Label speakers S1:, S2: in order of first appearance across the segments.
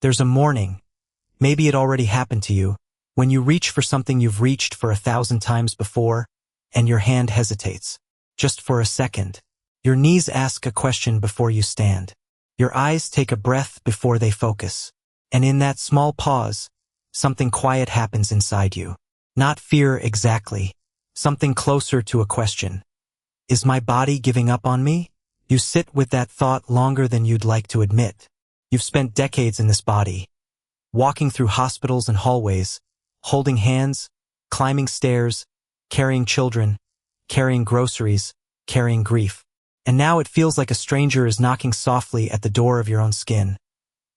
S1: There's a morning, maybe it already happened to you, when you reach for something you've reached for 1,000 times before, and your hand hesitates. Just for a second. Your knees ask a question before you stand. Your eyes take a breath before they focus. And in that small pause, something quiet happens inside you. Not fear exactly. Something closer to a question. Is my body giving up on me? You sit with that thought longer than you'd like to admit. You've spent decades in this body, walking through hospitals and hallways, holding hands, climbing stairs, carrying children, carrying groceries, carrying grief. And now it feels like a stranger is knocking softly at the door of your own skin,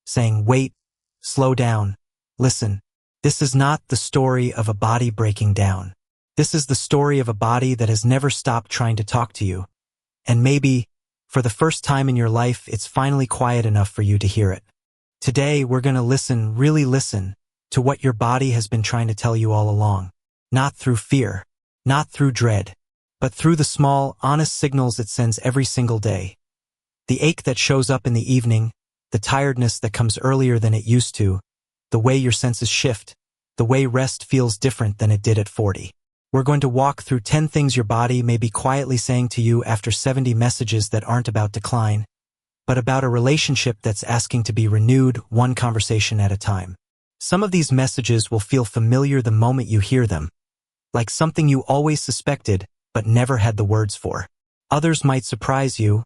S1: saying, wait, slow down, listen. This is not the story of a body breaking down. This is the story of a body that has never stopped trying to talk to you. And maybe, for the first time in your life, it's finally quiet enough for you to hear it. Today, we're going to listen, really listen, to what your body has been trying to tell you all along. Not through fear, not through dread, but through the small, honest signals it sends every single day. The ache that shows up in the evening, the tiredness that comes earlier than it used to, the way your senses shift, the way rest feels different than it did at 40. We're going to walk through 10 things your body may be quietly saying to you after 70 messages that aren't about decline, but about a relationship that's asking to be renewed one conversation at a time. Some of these messages will feel familiar the moment you hear them, like something you always suspected but never had the words for. Others might surprise you,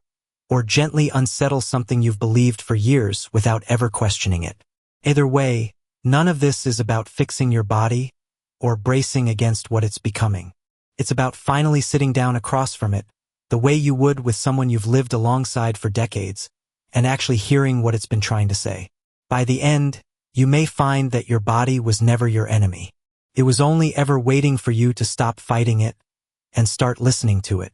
S1: or gently unsettle something you've believed for years without ever questioning it. Either way, none of this is about fixing your body or bracing against what it's becoming. It's about finally sitting down across from it, the way you would with someone you've lived alongside for decades, and actually hearing what it's been trying to say. By the end, you may find that your body was never your enemy. It was only ever waiting for you to stop fighting it and start listening to it.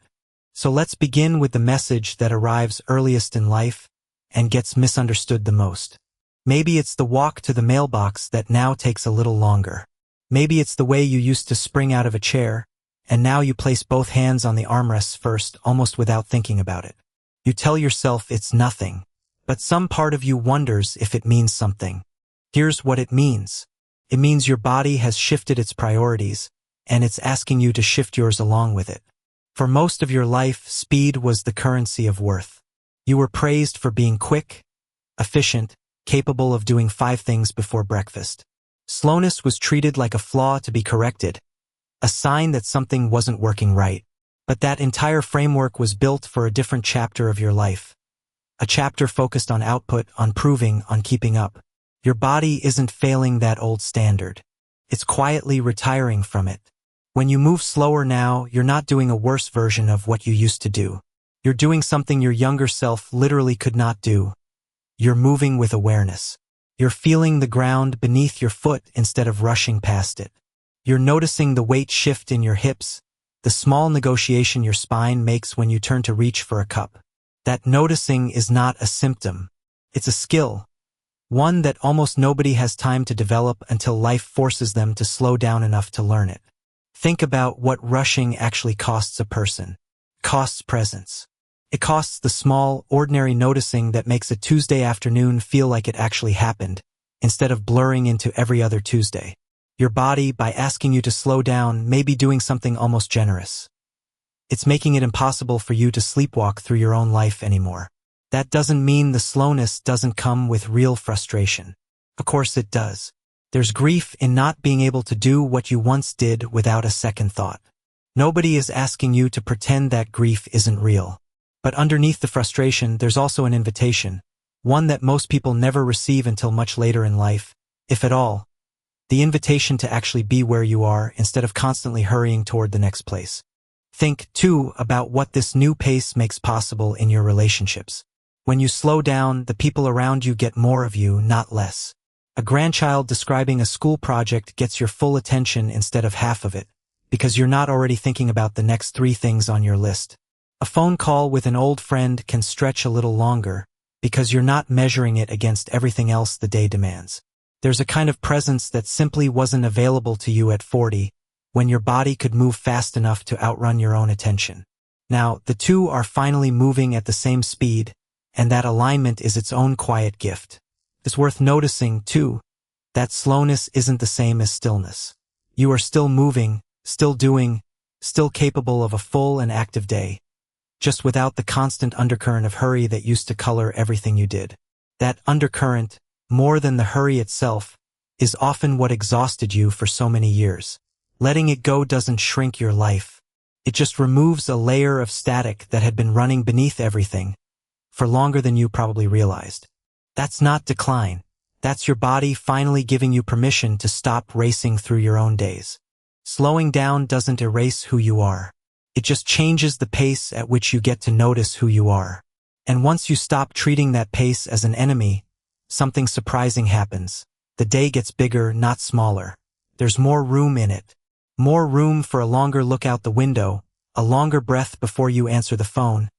S1: So let's begin with the message that arrives earliest in life and gets misunderstood the most. Maybe it's the walk to the mailbox that now takes a little longer. Maybe it's the way you used to spring out of a chair, and now you place both hands on the armrests first, almost without thinking about it. You tell yourself it's nothing, but some part of you wonders if it means something. Here's what it means. It means your body has shifted its priorities, and it's asking you to shift yours along with it. For most of your life, speed was the currency of worth. You were praised for being quick, efficient, capable of doing 5 things before breakfast. Slowness was treated like a flaw to be corrected, a sign that something wasn't working right. But that entire framework was built for a different chapter of your life. A chapter focused on output, on proving, on keeping up. Your body isn't failing that old standard. It's quietly retiring from it. When you move slower now, you're not doing a worse version of what you used to do. You're doing something your younger self literally could not do. You're moving with awareness. You're feeling the ground beneath your foot instead of rushing past it. You're noticing the weight shift in your hips, the small negotiation your spine makes when you turn to reach for a cup. That noticing is not a symptom. It's a skill. One that almost nobody has time to develop until life forces them to slow down enough to learn it. Think about what rushing actually costs a person. It costs presence. It costs the small, ordinary noticing that makes a Tuesday afternoon feel like it actually happened, instead of blurring into every other Tuesday. Your body, by asking you to slow down, may be doing something almost generous. It's making it impossible for you to sleepwalk through your own life anymore. That doesn't mean the slowness doesn't come with real frustration. Of course it does. There's grief in not being able to do what you once did without a second thought. Nobody is asking you to pretend that grief isn't real. But underneath the frustration, there's also an invitation, one that most people never receive until much later in life, if at all. The invitation to actually be where you are instead of constantly hurrying toward the next place. Think, too, about what this new pace makes possible in your relationships. When you slow down, the people around you get more of you, not less. A grandchild describing a school project gets your full attention instead of half of it, because you're not already thinking about the next 3 things on your list. A phone call with an old friend can stretch a little longer, because you're not measuring it against everything else the day demands. There's a kind of presence that simply wasn't available to you at 40, when your body could move fast enough to outrun your own attention. Now, the two are finally moving at the same speed, and that alignment is its own quiet gift. It's worth noticing, too, that slowness isn't the same as stillness. You are still moving, still doing, still capable of a full and active day, just without the constant undercurrent of hurry that used to color everything you did. That undercurrent, more than the hurry itself, is often what exhausted you for so many years. Letting it go doesn't shrink your life. It just removes a layer of static that had been running beneath everything for longer than you probably realized. That's not decline. That's your body finally giving you permission to stop racing through your own days. Slowing down doesn't erase who you are. It just changes the pace at which you get to notice who you are. And once you stop treating that pace as an enemy, something surprising happens. The day gets bigger, not smaller. There's more room in it. More room for a longer look out the window, a longer breath before you answer the phone,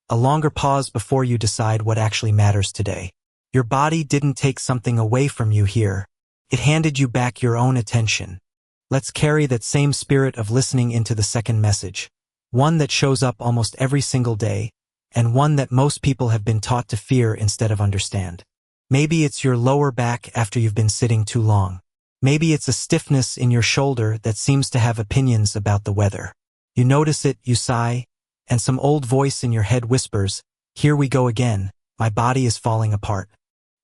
S1: a longer pause before you decide what actually matters today. Your body didn't take something away from you here. It handed you back your own attention. Let's carry that same spirit of listening into the second message, one that shows up almost every single day, and one that most people have been taught to fear instead of understand. Maybe it's your lower back after you've been sitting too long. Maybe it's a stiffness in your shoulder that seems to have opinions about the weather. You notice it, you sigh, and some old voice in your head whispers, "Here we go again, my body is falling apart."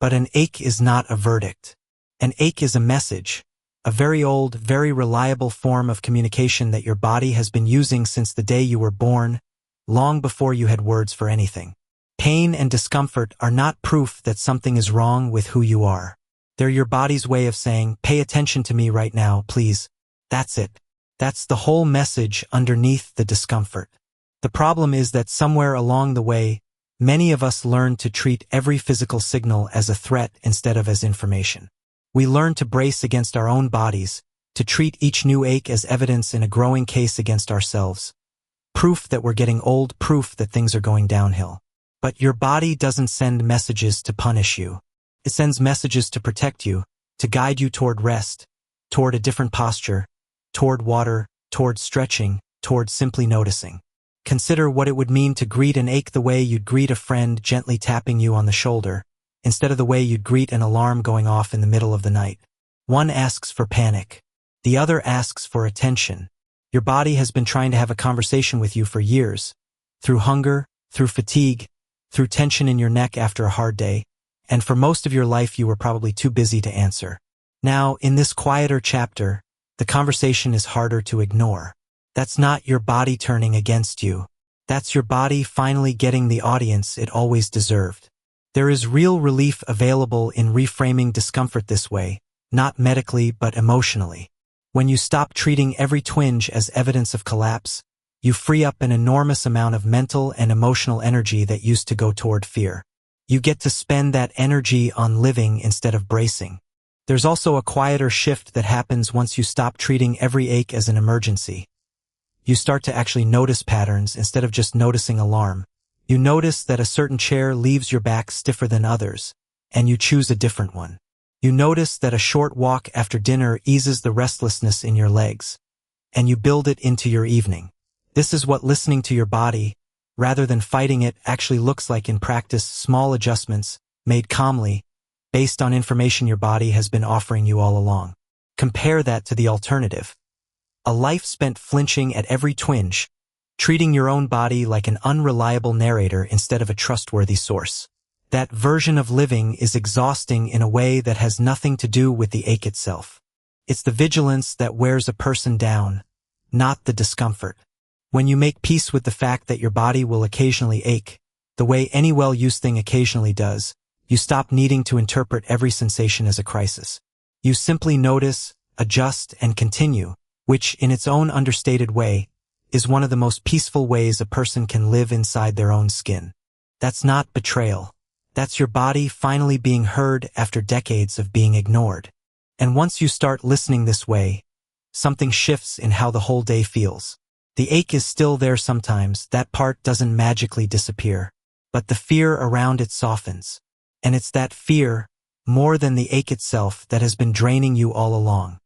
S1: But an ache is not a verdict. An ache is a message, a very old, very reliable form of communication that your body has been using since the day you were born, long before you had words for anything. Pain and discomfort are not proof that something is wrong with who you are. They're your body's way of saying, "Pay attention to me right now, please." That's it. That's the whole message underneath the discomfort. The problem is that somewhere along the way, many of us learn to treat every physical signal as a threat instead of as information. We learn to brace against our own bodies, to treat each new ache as evidence in a growing case against ourselves. Proof that we're getting old, proof that things are going downhill. But your body doesn't send messages to punish you. It sends messages to protect you, to guide you toward rest, toward a different posture, toward water, toward stretching, toward simply noticing. Consider what it would mean to greet an ache the way you'd greet a friend gently tapping you on the shoulder, instead of the way you'd greet an alarm going off in the middle of the night. One asks for panic. The other asks for attention. Your body has been trying to have a conversation with you for years, through hunger, through fatigue, through tension in your neck after a hard day, and for most of your life you were probably too busy to answer. Now, in this quieter chapter, the conversation is harder to ignore. That's not your body turning against you. That's your body finally getting the audience it always deserved. There is real relief available in reframing discomfort this way, not medically but emotionally. When you stop treating every twinge as evidence of collapse, you free up an enormous amount of mental and emotional energy that used to go toward fear. You get to spend that energy on living instead of bracing. There's also a quieter shift that happens once you stop treating every ache as an emergency. You start to actually notice patterns instead of just noticing alarm. You notice that a certain chair leaves your back stiffer than others, and you choose a different one. You notice that a short walk after dinner eases the restlessness in your legs, and you build it into your evening. This is what listening to your body, rather than fighting it, actually looks like in practice. Small adjustments, made calmly, based on information your body has been offering you all along. Compare that to the alternative. A life spent flinching at every twinge, treating your own body like an unreliable narrator instead of a trustworthy source. That version of living is exhausting in a way that has nothing to do with the ache itself. It's the vigilance that wears a person down, not the discomfort. When you make peace with the fact that your body will occasionally ache, the way any well-used thing occasionally does, you stop needing to interpret every sensation as a crisis. You simply notice, adjust, and continue, which, in its own understated way, is one of the most peaceful ways a person can live inside their own skin. That's not betrayal. That's your body finally being heard after decades of being ignored. And once you start listening this way, something shifts in how the whole day feels. The ache is still there sometimes, that part doesn't magically disappear, but the fear around it softens. And it's that fear, more than the ache itself, that has been draining you all along.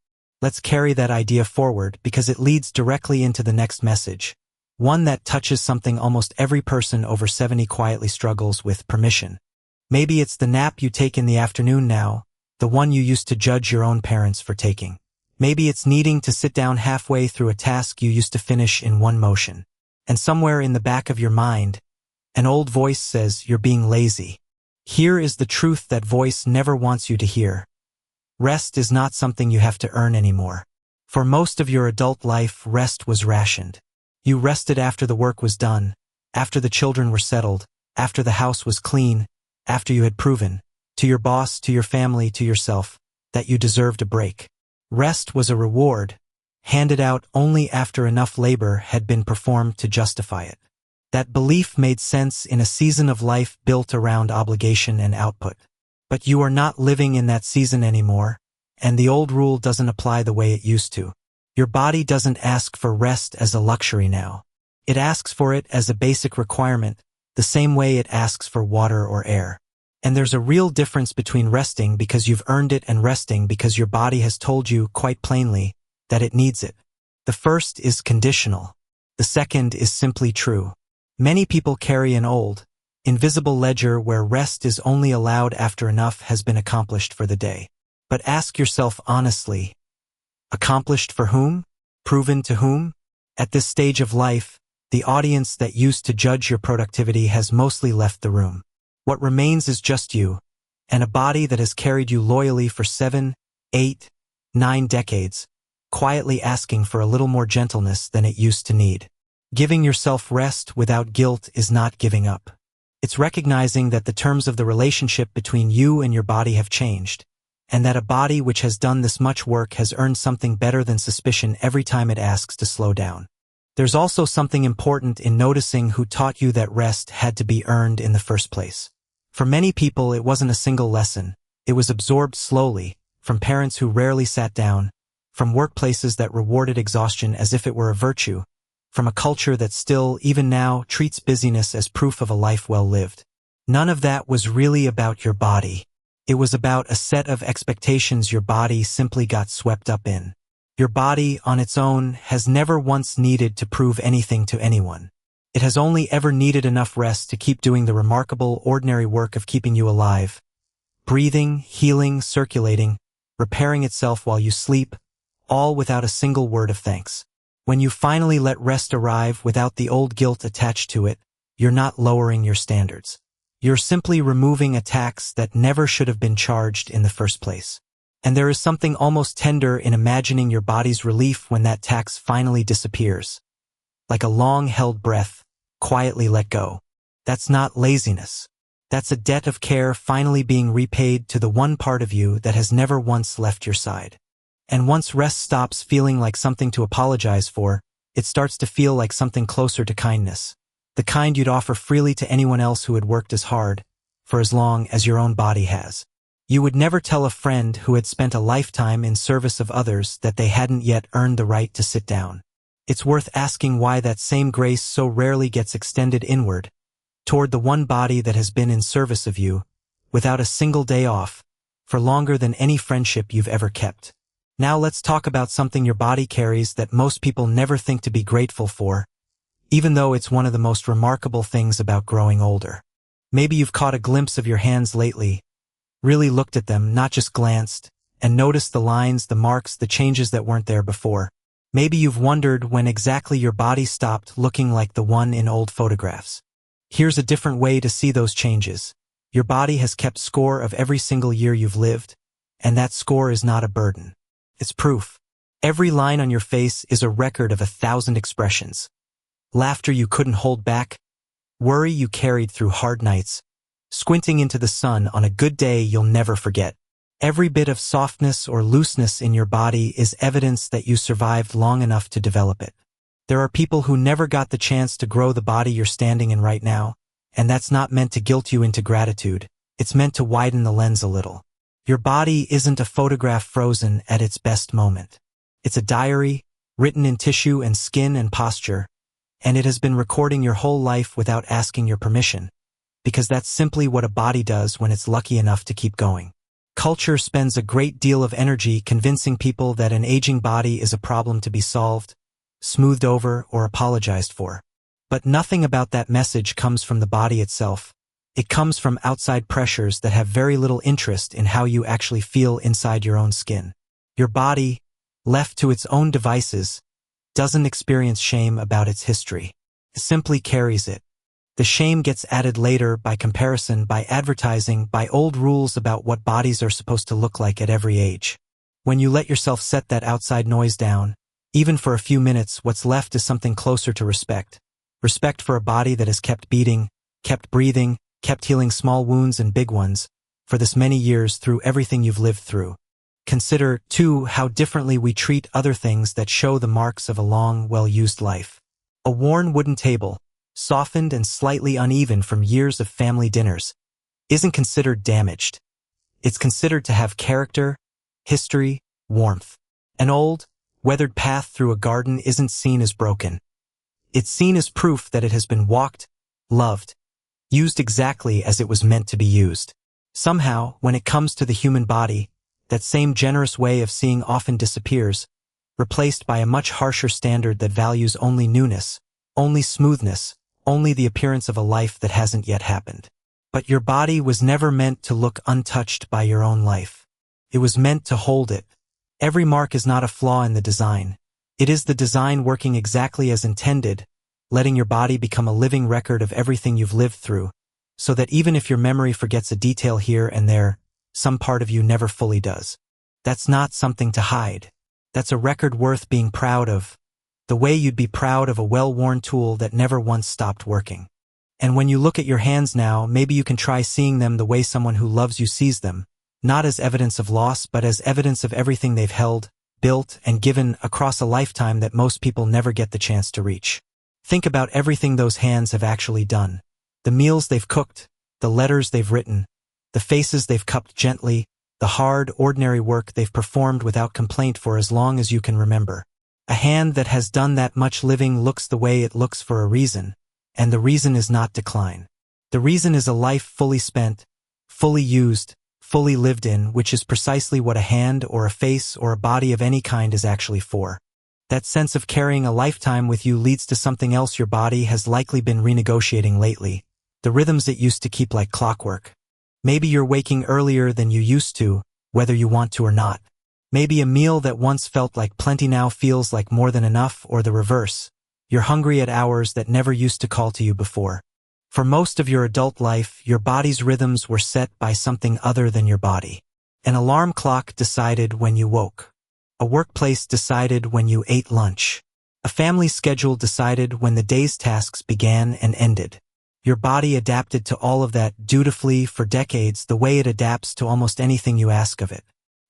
S1: Let's carry that idea forward because it leads directly into the next message, one that touches something almost every person over 70 quietly struggles with: permission. Maybe it's the nap you take in the afternoon now, the one you used to judge your own parents for taking. Maybe it's needing to sit down halfway through a task you used to finish in one motion. And somewhere in the back of your mind, an old voice says you're being lazy. Here is the truth that voice never wants you to hear. Rest is not something you have to earn anymore. For most of your adult life, rest was rationed. You rested after the work was done, after the children were settled, after the house was clean, after you had proven, to your boss, to your family, to yourself, that you deserved a break. Rest was a reward, handed out only after enough labor had been performed to justify it. That belief made sense in a season of life built around obligation and output. But you are not living in that season anymore, and the old rule doesn't apply the way it used to. Your body doesn't ask for rest as a luxury now. It asks for it as a basic requirement, the same way it asks for water or air. And there's a real difference between resting because you've earned it and resting because your body has told you, quite plainly, that it needs it. The first is conditional. The second is simply true. Many people carry an old, invisible ledger where rest is only allowed after enough has been accomplished for the day. But ask yourself honestly, accomplished for whom? Proven to whom? At this stage of life, the audience that used to judge your productivity has mostly left the room. What remains is just you, and a body that has carried you loyally for 7, 8, 9 decades, quietly asking for a little more gentleness than it used to need. Giving yourself rest without guilt is not giving up. It's recognizing that the terms of the relationship between you and your body have changed, and that a body which has done this much work has earned something better than suspicion every time it asks to slow down. There's also something important in noticing who taught you that rest had to be earned in the first place. For many people, it wasn't a single lesson. It was absorbed slowly, from parents who rarely sat down, from workplaces that rewarded exhaustion as if it were a virtue, from a culture that still, even now, treats busyness as proof of a life well lived. None of that was really about your body. It was about a set of expectations your body simply got swept up in. Your body, on its own, has never once needed to prove anything to anyone. It has only ever needed enough rest to keep doing the remarkable, ordinary work of keeping you alive. Breathing, healing, circulating, repairing itself while you sleep, all without a single word of thanks. When you finally let rest arrive without the old guilt attached to it, you're not lowering your standards. You're simply removing a tax that never should have been charged in the first place. And there is something almost tender in imagining your body's relief when that tax finally disappears. Like a long-held breath, quietly let go. That's not laziness. That's a debt of care finally being repaid to the one part of you that has never once left your side. And once rest stops feeling like something to apologize for, it starts to feel like something closer to kindness. The kind you'd offer freely to anyone else who had worked as hard, for as long as your own body has. You would never tell a friend who had spent a lifetime in service of others that they hadn't yet earned the right to sit down. It's worth asking why that same grace so rarely gets extended inward, toward the one body that has been in service of you, without a single day off, for longer than any friendship you've ever kept. Now let's talk about something your body carries that most people never think to be grateful for, even though it's one of the most remarkable things about growing older. Maybe you've caught a glimpse of your hands lately, really looked at them, not just glanced, and noticed the lines, the marks, the changes that weren't there before. Maybe you've wondered when exactly your body stopped looking like the one in old photographs. Here's a different way to see those changes. Your body has kept score of every single year you've lived, and that score is not a burden. It's proof. Every line on your face is a record of 1,000 expressions. Laughter you couldn't hold back, worry you carried through hard nights, squinting into the sun on a good day you'll never forget. Every bit of softness or looseness in your body is evidence that you survived long enough to develop it. There are people who never got the chance to grow the body you're standing in right now, and that's not meant to guilt you into gratitude. It's meant to widen the lens a little. Your body isn't a photograph frozen at its best moment. It's a diary, written in tissue and skin and posture, and it has been recording your whole life without asking your permission, because that's simply what a body does when it's lucky enough to keep going. Culture spends a great deal of energy convincing people that an aging body is a problem to be solved, smoothed over, or apologized for. But nothing about that message comes from the body itself. It comes from outside pressures that have very little interest in how you actually feel inside your own skin. Your body, left to its own devices, doesn't experience shame about its history. It simply carries it. The shame gets added later by comparison, by advertising, by old rules about what bodies are supposed to look like at every age. When you let yourself set that outside noise down, even for a few minutes, what's left is something closer to respect. Respect for a body that has kept beating, kept breathing, kept healing small wounds and big ones, for this many years through everything you've lived through. Consider, too, how differently we treat other things that show the marks of a long, well-used life. A worn wooden table, softened and slightly uneven from years of family dinners, isn't considered damaged. It's considered to have character, history, warmth. An old, weathered path through a garden isn't seen as broken. It's seen as proof that it has been walked, loved, used exactly as it was meant to be used. Somehow, when it comes to the human body, that same generous way of seeing often disappears, replaced by a much harsher standard that values only newness, only smoothness, only the appearance of a life that hasn't yet happened. But your body was never meant to look untouched by your own life. It was meant to hold it. Every mark is not a flaw in the design. It is the design working exactly as intended, letting your body become a living record of everything you've lived through, so that even if your memory forgets a detail here and there, some part of you never fully does. That's not something to hide. That's a record worth being proud of, the way you'd be proud of a well-worn tool that never once stopped working. And when you look at your hands now, maybe you can try seeing them the way someone who loves you sees them, not as evidence of loss but as evidence of everything they've held, built, and given across a lifetime that most people never get the chance to reach. Think about everything those hands have actually done. The meals they've cooked, the letters they've written, the faces they've cupped gently, the hard, ordinary work they've performed without complaint for as long as you can remember. A hand that has done that much living looks the way it looks for a reason, and the reason is not decline. The reason is a life fully spent, fully used, fully lived in, which is precisely what a hand or a face or a body of any kind is actually for. That sense of carrying a lifetime with you leads to something else your body has likely been renegotiating lately, the rhythms it used to keep like clockwork. Maybe you're waking earlier than you used to, whether you want to or not. Maybe a meal that once felt like plenty now feels like more than enough, or the reverse. You're hungry at hours that never used to call to you before. For most of your adult life, your body's rhythms were set by something other than your body. An alarm clock decided when you woke. A workplace decided when you ate lunch. A family schedule decided when the day's tasks began and ended. Your body adapted to all of that dutifully for decades, the way it adapts to almost anything you ask of it.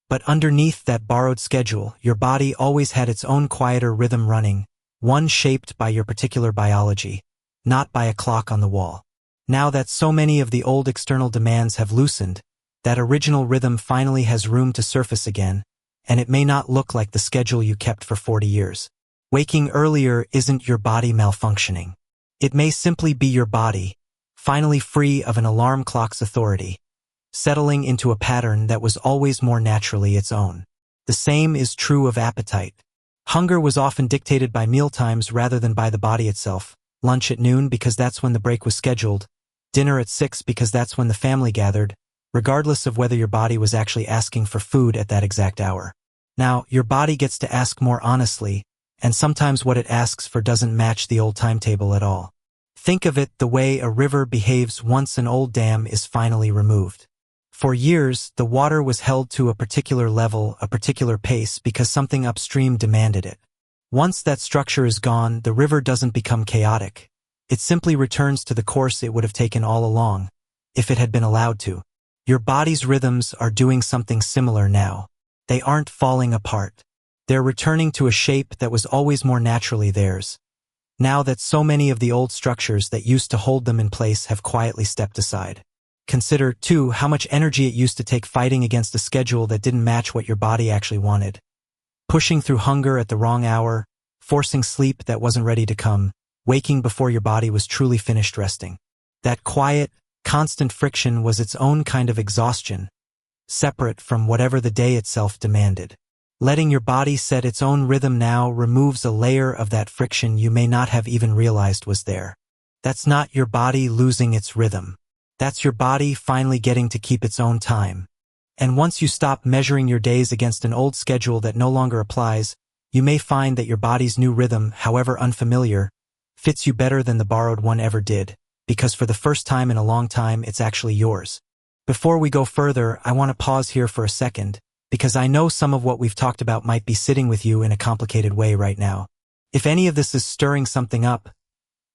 S1: But underneath that borrowed schedule, your body always had its own quieter rhythm running, one shaped by your particular biology, not by a clock on the wall. Now that so many of the old external demands have loosened, that original rhythm finally has room to surface again, and it may not look like the schedule you kept for 40 years. Waking earlier isn't your body malfunctioning. It may simply be your body, finally free of an alarm clock's authority, settling into a pattern that was always more naturally its own. The same is true of appetite. Hunger was often dictated by mealtimes rather than by the body itself. Lunch at noon because that's when the break was scheduled, dinner at 6 because that's when the family gathered, regardless of whether your body was actually asking for food at that exact hour. Now, your body gets to ask more honestly, and sometimes what it asks for doesn't match the old timetable at all. Think of it the way a river behaves once an old dam is finally removed. For years, the water was held to a particular level, a particular pace, because something upstream demanded it. Once that structure is gone, the river doesn't become chaotic. It simply returns to the course it would have taken all along, if it had been allowed to. Your body's rhythms are doing something similar now. They aren't falling apart. They're returning to a shape that was always more naturally theirs, now that so many of the old structures that used to hold them in place have quietly stepped aside. Consider, too, how much energy it used to take fighting against a schedule that didn't match what your body actually wanted. Pushing through hunger at the wrong hour, forcing sleep that wasn't ready to come, waking before your body was truly finished resting. That quiet, constant friction was its own kind of exhaustion, separate from whatever the day itself demanded. Letting your body set its own rhythm now removes a layer of that friction you may not have even realized was there. That's not your body losing its rhythm. That's your body finally getting to keep its own time. And once you stop measuring your days against an old schedule that no longer applies, you may find that your body's new rhythm, however unfamiliar, fits you better than the borrowed one ever did, because for the first time in a long time, it's actually yours. Before we go further, I want to pause here for a second, because I know some of what we've talked about might be sitting with you in a complicated way right now. If any of this is stirring something up,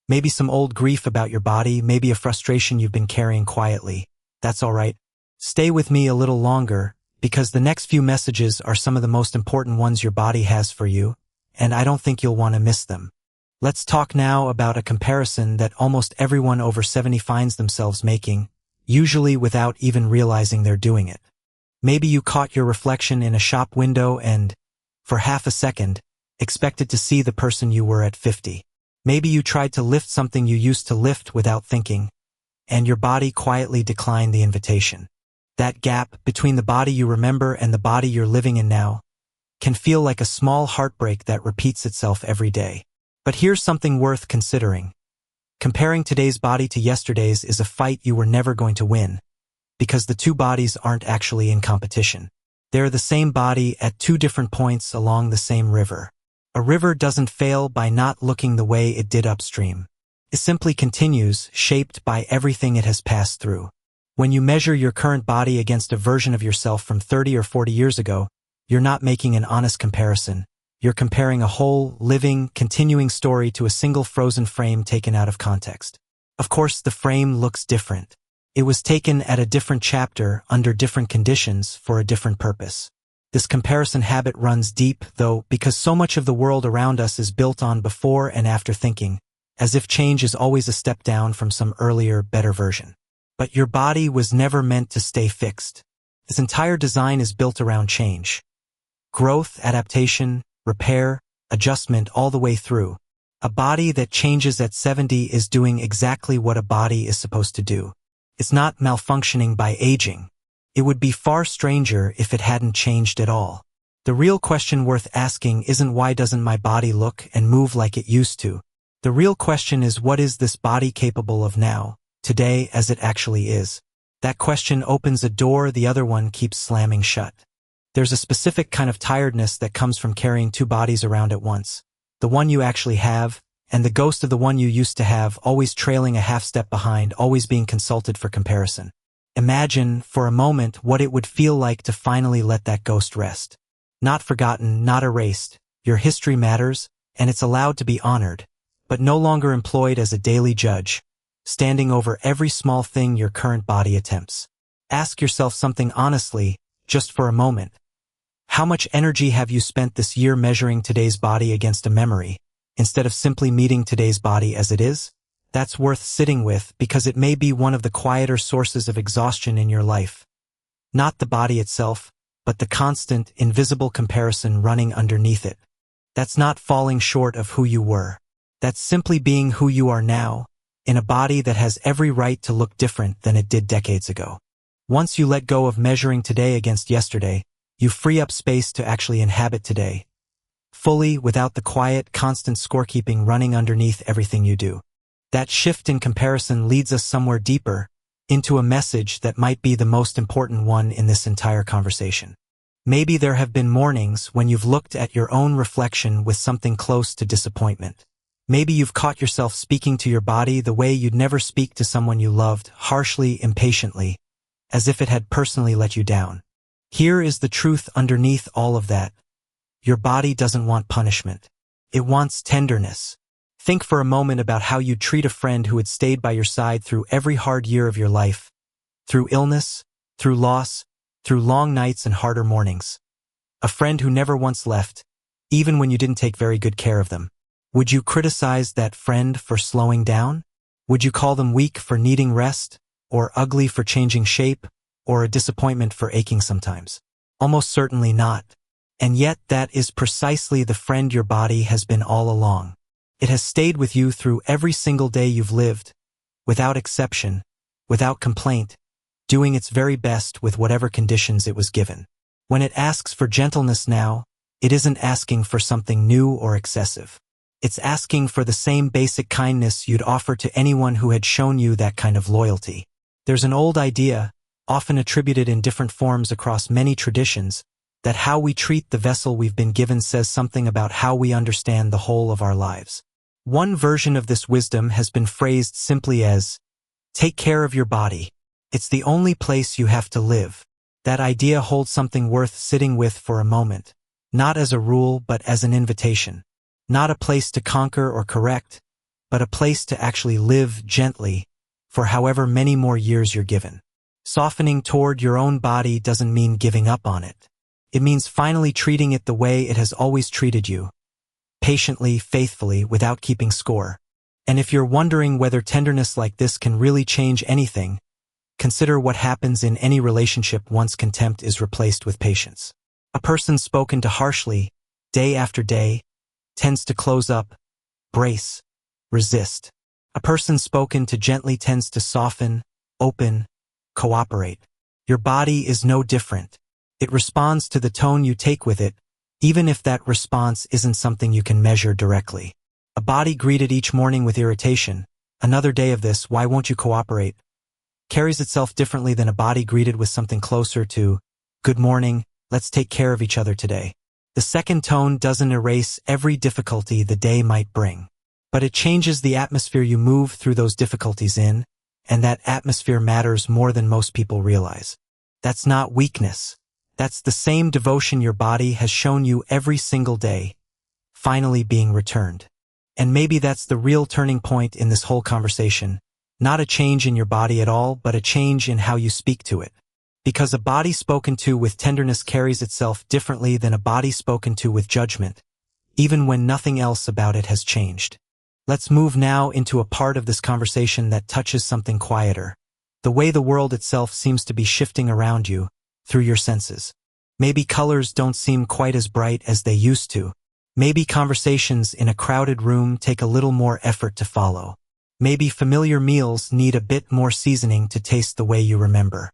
S1: maybe some old grief about your body, maybe a frustration you've been carrying quietly, that's all right. Stay with me a little longer, because the next few messages are some of the most important ones your body has for you, and I don't think you'll want to miss them. Let's talk now about a comparison that almost everyone over 70 finds themselves making, usually without even realizing they're doing it. Maybe you caught your reflection in a shop window and, for half a second, expected to see the person you were at 50. Maybe you tried to lift something you used to lift without thinking, and your body quietly declined the invitation. That gap between the body you remember and the body you're living in now can feel like a small heartbreak that repeats itself every day. But here's something worth considering. Comparing today's body to yesterday's is a fight you were never going to win, because the two bodies aren't actually in competition. They're the same body at two different points along the same river. A river doesn't fail by not looking the way it did upstream. It simply continues, shaped by everything it has passed through. When you measure your current body against a version of yourself from 30 or 40 years ago, you're not making an honest comparison. You're comparing a whole, living, continuing story to a single frozen frame taken out of context. Of course, the frame looks different. It was taken at a different chapter, under different conditions, for a different purpose. This comparison habit runs deep, though, because so much of the world around us is built on before and after thinking, as if change is always a step down from some earlier, better version. But your body was never meant to stay fixed. Its entire design is built around change. Growth, adaptation, repair, adjustment all the way through. A body that changes at 70 is doing exactly what a body is supposed to do. It's not malfunctioning by aging. It would be far stranger if it hadn't changed at all. The real question worth asking isn't why doesn't my body look and move like it used to. The real question is what is this body capable of now, today as it actually is. That question opens a door the other one keeps slamming shut. There's a specific kind of tiredness that comes from carrying two bodies around at once. The one you actually have, and the ghost of the one you used to have, always trailing a half step behind, always being consulted for comparison. Imagine, for a moment, what it would feel like to finally let that ghost rest. Not forgotten, not erased. Your history matters, and it's allowed to be honored, but no longer employed as a daily judge, standing over every small thing your current body attempts. Ask yourself something honestly, just for a moment. How much energy have you spent this year measuring today's body against a memory, instead of simply meeting today's body as it is? That's worth sitting with, because it may be one of the quieter sources of exhaustion in your life. Not the body itself, but the constant, invisible comparison running underneath it. That's not falling short of who you were. That's simply being who you are now, in a body that has every right to look different than it did decades ago. Once you let go of measuring today against yesterday, you free up space to actually inhabit today, fully, without the quiet, constant scorekeeping running underneath everything you do. That shift in comparison leads us somewhere deeper, into a message that might be the most important one in this entire conversation. Maybe there have been mornings when you've looked at your own reflection with something close to disappointment. Maybe you've caught yourself speaking to your body the way you'd never speak to someone you loved, harshly, impatiently, as if it had personally let you down. Here is the truth underneath all of that. Your body doesn't want punishment. It wants tenderness. Think for a moment about how you'd treat a friend who had stayed by your side through every hard year of your life, through illness, through loss, through long nights and harder mornings. A friend who never once left, even when you didn't take very good care of them. Would you criticize that friend for slowing down? Would you call them weak for needing rest, or ugly for changing shape, or a disappointment for aching sometimes? Almost certainly not. And yet that is precisely the friend your body has been all along. It has stayed with you through every single day you've lived, without exception, without complaint, doing its very best with whatever conditions it was given. When it asks for gentleness now, it isn't asking for something new or excessive. It's asking for the same basic kindness you'd offer to anyone who had shown you that kind of loyalty. There's an old idea, often attributed in different forms across many traditions, that how we treat the vessel we've been given says something about how we understand the whole of our lives. One version of this wisdom has been phrased simply as, take care of your body. It's the only place you have to live. That idea holds something worth sitting with for a moment, not as a rule but as an invitation. Not a place to conquer or correct, but a place to actually live gently for however many more years you're given. Softening toward your own body doesn't mean giving up on it. It means finally treating it the way it has always treated you, patiently, faithfully, without keeping score. And if you're wondering whether tenderness like this can really change anything, consider what happens in any relationship once contempt is replaced with patience. A person spoken to harshly, day after day, tends to close up, brace, resist. A person spoken to gently tends to soften, open, cooperate. Your body is no different. It responds to the tone you take with it, even if that response isn't something you can measure directly. A body greeted each morning with irritation, another day of this, why won't you cooperate, carries itself differently than a body greeted with something closer to, good morning, let's take care of each other today. The second tone doesn't erase every difficulty the day might bring, but it changes the atmosphere you move through those difficulties in, and that atmosphere matters more than most people realize. That's not weakness. That's the same devotion your body has shown you every single day, finally being returned. And maybe that's the real turning point in this whole conversation. Not a change in your body at all, but a change in how you speak to it. Because a body spoken to with tenderness carries itself differently than a body spoken to with judgment, even when nothing else about it has changed. Let's move now into a part of this conversation that touches something quieter, the way the world itself seems to be shifting around you, through your senses. Maybe colors don't seem quite as bright as they used to. Maybe conversations in a crowded room take a little more effort to follow. Maybe familiar meals need a bit more seasoning to taste the way you remember.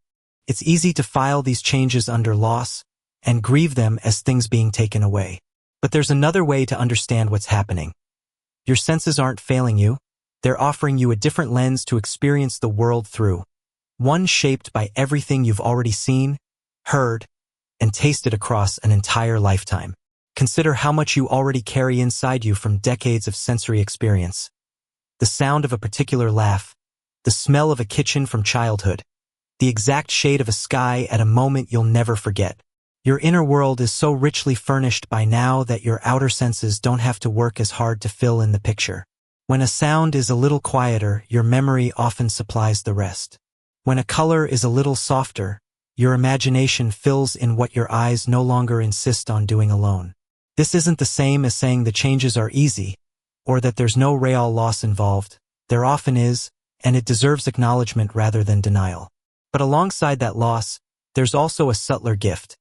S1: It's easy to file these changes under loss and grieve them as things being taken away. But there's another way to understand what's happening. Your senses aren't failing you. They're offering you a different lens to experience the world through. One shaped by everything you've already seen, heard, and tasted across an entire lifetime. Consider how much you already carry inside you from decades of sensory experience. The sound of a particular laugh, the smell of a kitchen from childhood, the exact shade of a sky at a moment you'll never forget. Your inner world is so richly furnished by now that your outer senses don't have to work as hard to fill in the picture. When a sound is a little quieter, your memory often supplies the rest. When a color is a little softer, your imagination fills in what your eyes no longer insist on doing alone. This isn't the same as saying the changes are easy, or that there's no real loss involved. There often is, and it deserves acknowledgement rather than denial. But alongside that loss, there's also a subtler gift.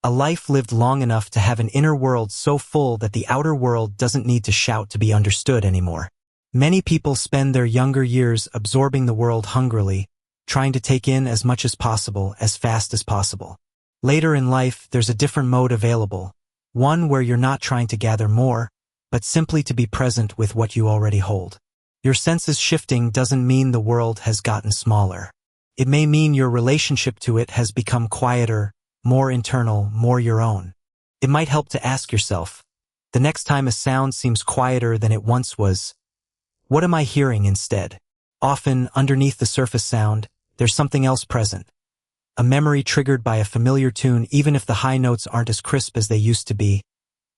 S1: A life lived long enough to have an inner world so full that the outer world doesn't need to shout to be understood anymore. Many people spend their younger years absorbing the world hungrily, trying to take in as much as possible, as fast as possible. Later in life, there's a different mode available, one where you're not trying to gather more, but simply to be present with what you already hold. Your senses shifting doesn't mean the world has gotten smaller. It may mean your relationship to it has become quieter, more internal, more your own. It might help to ask yourself, the next time a sound seems quieter than it once was, what am I hearing instead? Often, underneath the surface sound, there's something else present. A memory triggered by a familiar tune, even if the high notes aren't as crisp as they used to be.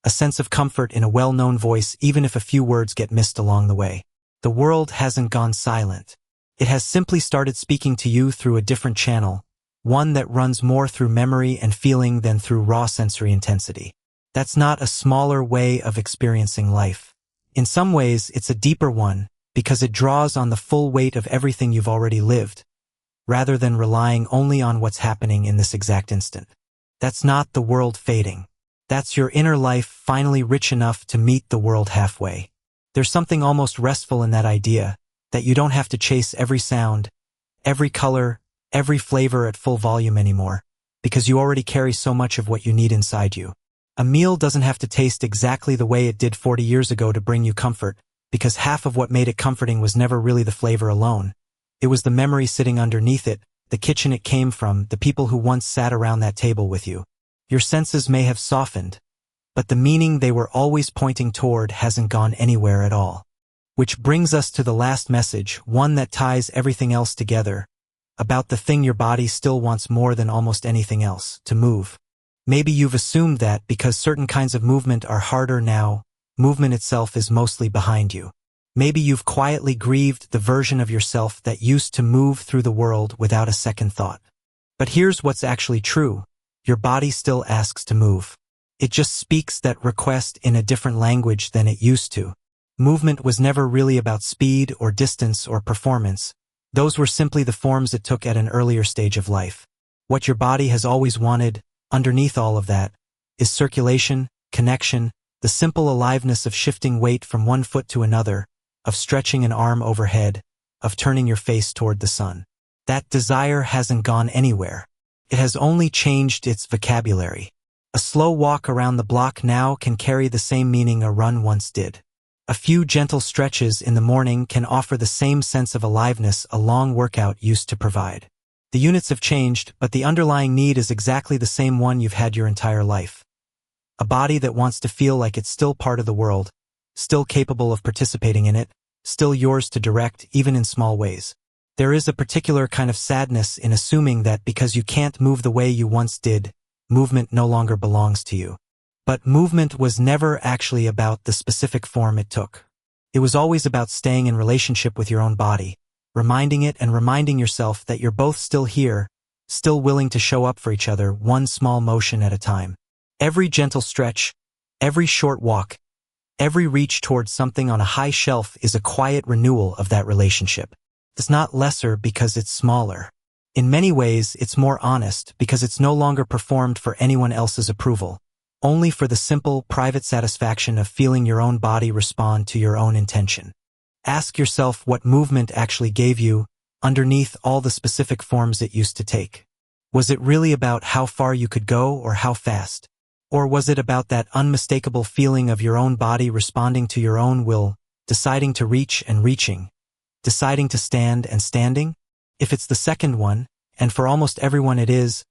S1: A sense of comfort in a well-known voice, even if a few words get missed along the way. The world hasn't gone silent. It has simply started speaking to you through a different channel, one that runs more through memory and feeling than through raw sensory intensity. That's not a smaller way of experiencing life. In some ways, it's a deeper one, because it draws on the full weight of everything you've already lived, rather than relying only on what's happening in this exact instant. That's not the world fading. That's your inner life finally rich enough to meet the world halfway. There's something almost restful in that idea, that you don't have to chase every sound, every color, every flavor at full volume anymore, because you already carry so much of what you need inside you. A meal doesn't have to taste exactly the way it did 40 years ago to bring you comfort, because half of what made it comforting was never really the flavor alone. It was the memory sitting underneath it, the kitchen it came from, the people who once sat around that table with you. Your senses may have softened, but the meaning they were always pointing toward hasn't gone anywhere at all. Which brings us to the last message, one that ties everything else together, about the thing your body still wants more than almost anything else, to move. Maybe you've assumed that because certain kinds of movement are harder now, movement itself is mostly behind you. Maybe you've quietly grieved the version of yourself that used to move through the world without a second thought. But here's what's actually true. Your body still asks to move. It just speaks that request in a different language than it used to. Movement was never really about speed or distance or performance. Those were simply the forms it took at an earlier stage of life. What your body has always wanted, underneath all of that, is circulation, connection, the simple aliveness of shifting weight from one foot to another, of stretching an arm overhead, of turning your face toward the sun. That desire hasn't gone anywhere. It has only changed its vocabulary. A slow walk around the block now can carry the same meaning a run once did. A few gentle stretches in the morning can offer the same sense of aliveness a long workout used to provide. The units have changed, but the underlying need is exactly the same one you've had your entire life. A body that wants to feel like it's still part of the world, still capable of participating in it, still yours to direct, even in small ways. There is a particular kind of sadness in assuming that because you can't move the way you once did, movement no longer belongs to you. But movement was never actually about the specific form it took. It was always about staying in relationship with your own body, reminding it and reminding yourself that you're both still here, still willing to show up for each other one small motion at a time. Every gentle stretch, every short walk, every reach towards something on a high shelf is a quiet renewal of that relationship. It's not lesser because it's smaller. In many ways, it's more honest because it's no longer performed for anyone else's approval, only for the simple, private satisfaction of feeling your own body respond to your own intention. Ask yourself what movement actually gave you, underneath all the specific forms it used to take. Was it really about how far you could go or how fast? Or was it about that unmistakable feeling of your own body responding to your own will, deciding to reach and reaching, deciding to stand and standing? If it's the second one, and for almost everyone it is,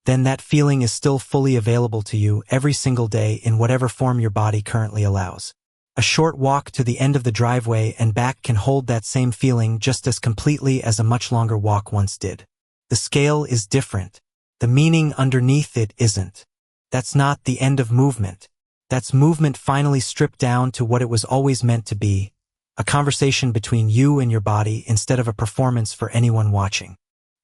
S1: then that feeling is still fully available to you every single day in whatever form your body currently allows. A short walk to the end of the driveway and back can hold that same feeling just as completely as a much longer walk once did. The scale is different. The meaning underneath it isn't. That's not the end of movement. That's movement finally stripped down to what it was always meant to be, a conversation between you and your body instead of a performance for anyone watching.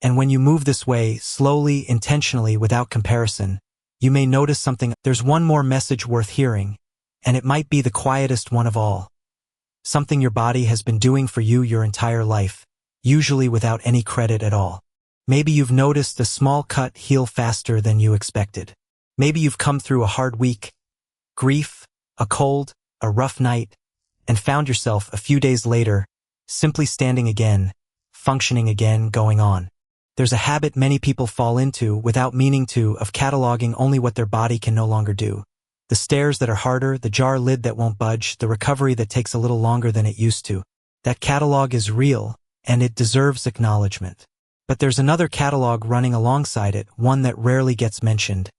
S1: And when you move this way, slowly, intentionally, without comparison, you may notice something. There's one more message worth hearing, and it might be the quietest one of all. Something your body has been doing for you your entire life, usually without any credit at all. Maybe you've noticed a small cut heal faster than you expected. Maybe you've come through a hard week, grief, a cold, a rough night, and found yourself a few days later, simply standing again, functioning again, going on. There's a habit many people fall into without meaning to of cataloging only what their body can no longer do. The stairs that are harder, the jar lid that won't budge, the recovery that takes a little longer than it used to. That catalog is real, and it deserves acknowledgement. But there's another catalog running alongside it, one that rarely gets mentioned.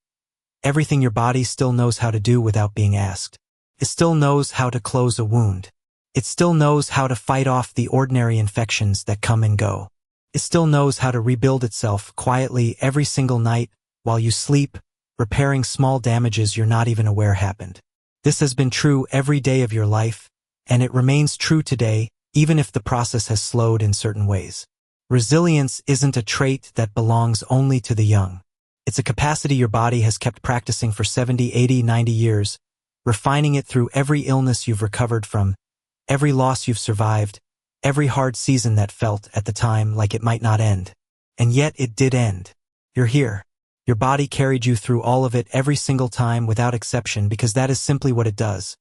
S1: Everything your body still knows how to do without being asked. It still knows how to close a wound. It still knows how to fight off the ordinary infections that come and go. It still knows how to rebuild itself quietly every single night while you sleep, repairing small damages you're not even aware happened. This has been true every day of your life, and it remains true today, even if the process has slowed in certain ways. Resilience isn't a trait that belongs only to the young. It's a capacity your body has kept practicing for 70, 80, 90 years, refining it through every illness you've recovered from, every loss you've survived, every hard season that felt, at the time, like it might not end. And yet it did end. You're here. Your body carried you through all of it every single time without exception because that is simply what it does.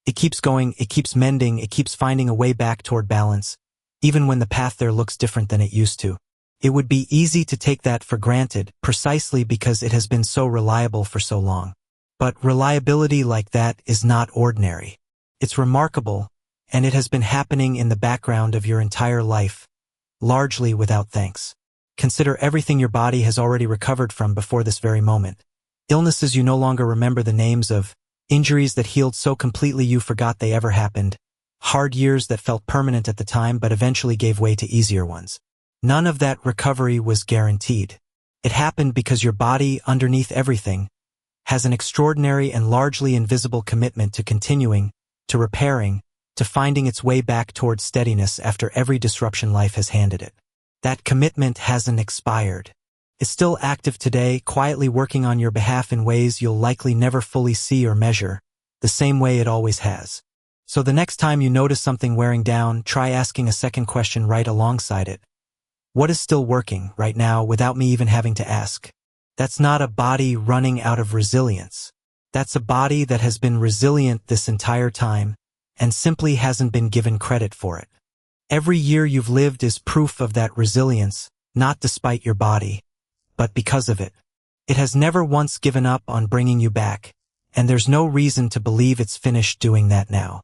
S1: It keeps going, it keeps mending, it keeps finding a way back toward balance, even when the path there looks different than it used to. It would be easy to take that for granted, precisely because it has been so reliable for so long. But reliability like that is not ordinary. It's remarkable, and it has been happening in the background of your entire life, largely without thanks. Consider everything your body has already recovered from before this very moment. Illnesses you no longer remember the names of, injuries that healed so completely you forgot they ever happened, hard years that felt permanent at the time but eventually gave way to easier ones. None of that recovery was guaranteed. It happened because your body, underneath everything, has an extraordinary and largely invisible commitment to continuing, to repairing, to finding its way back towards steadiness after every disruption life has handed it. That commitment hasn't expired. It's still active today, quietly working on your behalf in ways you'll likely never fully see or measure, the same way it always has. So the next time you notice something wearing down, try asking a second question right alongside it. What is still working right now without me even having to ask? That's not a body running out of resilience. That's a body that has been resilient this entire time and simply hasn't been given credit for it. Every year you've lived is proof of that resilience, not despite your body, but because of it. It has never once given up on bringing you back, and there's no reason to believe it's finished doing that now.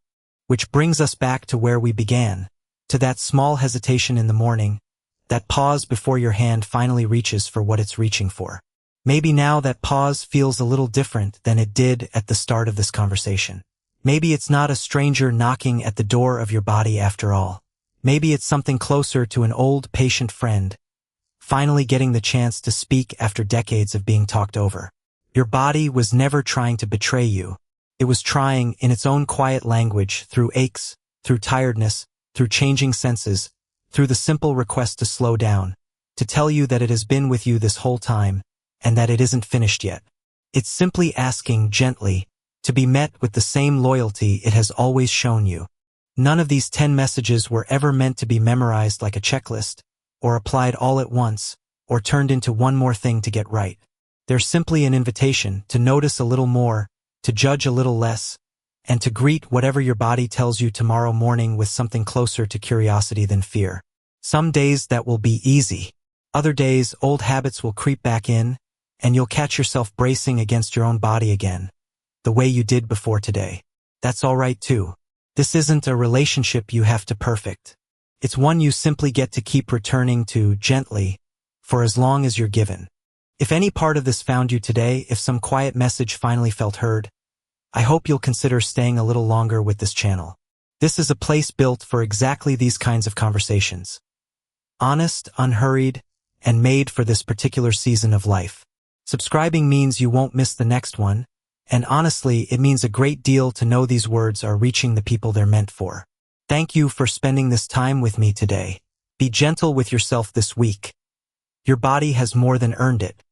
S1: Which brings us back to where we began, to that small hesitation in the morning, that pause before your hand finally reaches for what it's reaching for. Maybe now that pause feels a little different than it did at the start of this conversation. Maybe it's not a stranger knocking at the door of your body after all. Maybe it's something closer to an old, patient friend, finally getting the chance to speak after decades of being talked over. Your body was never trying to betray you. It was trying, in its own quiet language, through aches, through tiredness, through changing senses, through the simple request to slow down, to tell you that it has been with you this whole time, and that it isn't finished yet. It's simply asking gently to be met with the same loyalty it has always shown you. None of these 10 messages were ever meant to be memorized like a checklist, or applied all at once, or turned into one more thing to get right. They're simply an invitation to notice a little more, to judge a little less, and to greet whatever your body tells you tomorrow morning with something closer to curiosity than fear. Some days that will be easy. Other days, old habits will creep back in, and you'll catch yourself bracing against your own body again, the way you did before today. That's all right too. This isn't a relationship you have to perfect. It's one you simply get to keep returning to gently, for as long as you're given. If any part of this found you today, if some quiet message finally felt heard, I hope you'll consider staying a little longer with this channel. This is a place built for exactly these kinds of conversations. Honest, unhurried, and made for this particular season of life. Subscribing means you won't miss the next one, and honestly, it means a great deal to know these words are reaching the people they're meant for. Thank you for spending this time with me today. Be gentle with yourself this week. Your body has more than earned it.